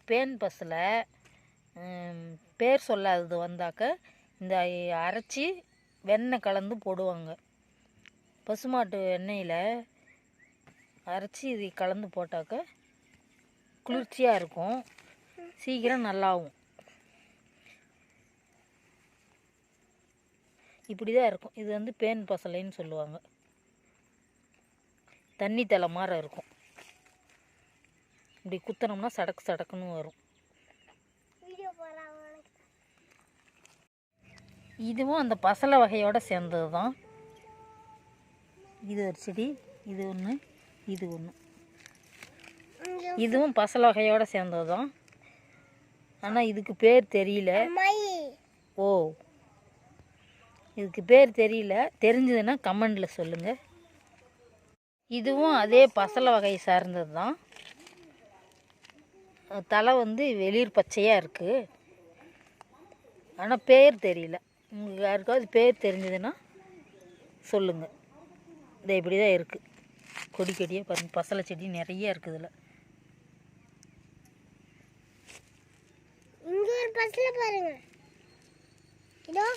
Pan பசலை பேர் சொல்லாதது வந்தாக்க இந்த அரைச்சி வெண்ணெய் கலந்து போடுவாங்க. பசுமாட்டு எண்ணெயில் அரைச்சி இது கலந்து போட்டாக்க குளிர்ச்சியாக இருக்கும், சீக்கிரம் நல்லாவும். இப்படி தான் இருக்கும். இது வந்து பேன் பசலைன்னு சொல்லுவாங்க. தண்ணி தலை மாதிரி இருக்கும். இப்படி குத்தினோம்னா சடக்கு சடக்குன்னு வரும். இதுவும் அந்த பசலை வகையோடு சேர்ந்தது தான். இது ஒரு செடி, இது ஒன்று, இது ஒன்று. இதுவும் பசலை வகையோடு சேர்ந்தது தான். ஆனால் இதுக்கு பேர் தெரியல. ஓ, இதுக்கு பேர் தெரியல. தெரிஞ்சதுன்னா கமெண்டில் சொல்லுங்கள். இதுவும் அதே பசலை வகை சார்ந்தது தான். தலை வந்து வெளிர் பச்சையாக இருக்குது, ஆனால் பேர் தெரியல. உங்களுக்கு யாருக்காவது பேர் தெரிஞ்சதுன்னா சொல்லுங்கள். இது இப்படி தான் இருக்குது. கொடி கொடியாக பாருங்கள், பசலை செடி நிறைய இருக்குது இதில். இங்கே ஒரு பசலை பாருங்கள். இதோ